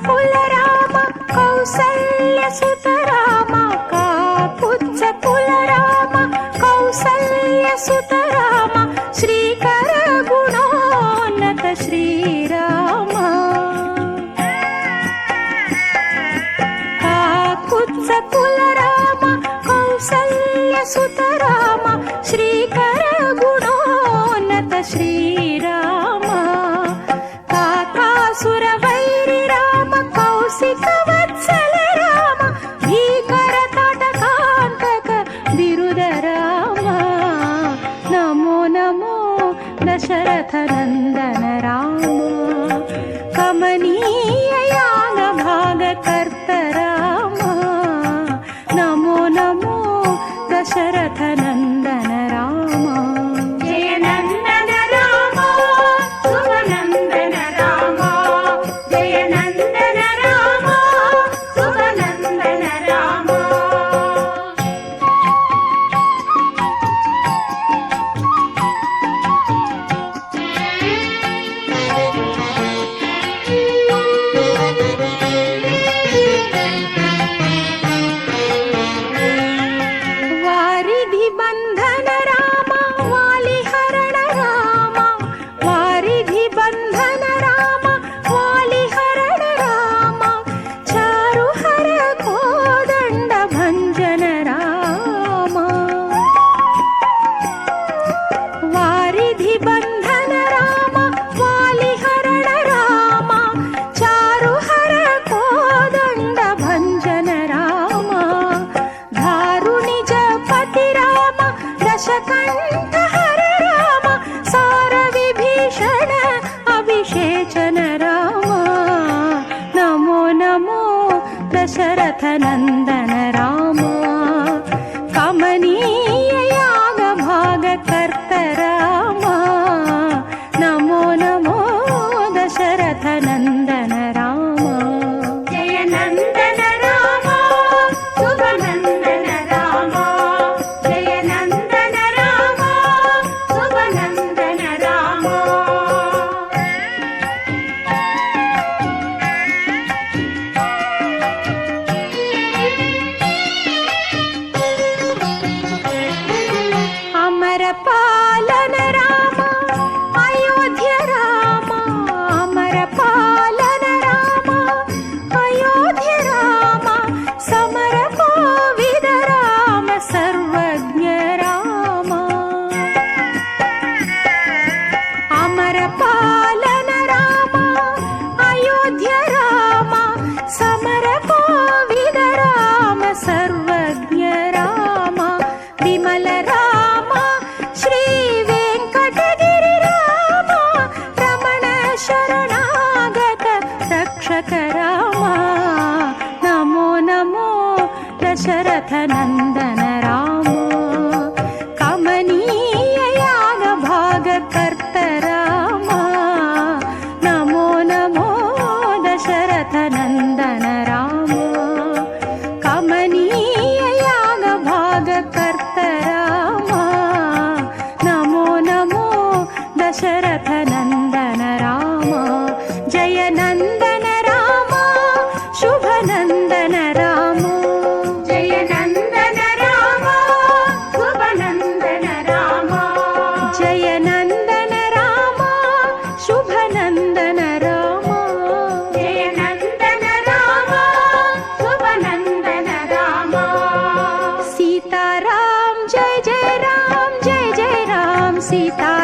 कुल राम कौसल्य सुत राम काकुत्स कुल राम कौसल्य सुत राम श्रीकर गुणोन्नत श्रीराम काकुत्स कुल राम कौसल्य सुत राम श्रीकर गुणोन्नत श्रीराम काकासुर वैरि राम कौशिक वत्सल राम भीकर ताटकांतक बिरुद राम नमो नमो दशरथ नंदन राम कमनीय याग भाग कर्त राम नमो नमो दशरथ नंदन राम जय नंदन राम शुभ नंदन राम जय नंदन राम शुभ नंदन राम वारिधि बंधन राम वाली हरण राम वारिधि बंधन राम वाली हरण राम चारु हर कोदंड भंजन राम वारिधि बंधन राम वाली हरण राम चारु हर कोदंड भंजन राम धारुणि जपति राम दशकंठ हर राम सार विभीषण अभिषेचन राम नमो नमो दशरथ नंदन राम कमनीय याग भाग कर्त राम नमो नमो दशरथ नंदन राम जय नंदन राम शुभ नंदन राम जय नंदन राम शुभ नंदन राम अमर पालन राम अयोध्य राम अमर पालन राम अयोध्य राम समर कोविद राम सर्वज्ञ राम अमर पालन राम अयोध्य राम समर कोविद राम सर्वज्ञ राम विमल राम श्री वेंकटगिरि राम रमण शरणागत रक्षक राम नमो नमो दशरथ नंदन राम कमनीय याग भाग कर्त राम नमो नमो दशरथ नंदन राम कमनीय याग भाग कर्त राम नमो नमो दशरथ नंदन राम जय नंदन राम शुभ नंदन राम जय नंदन राम शुभ नंदन राम जय नंदन राम शुभ नंदन राम जय नंदन राम शुभ नंदन राम सीता राम जय जय राम जय जय राम सीता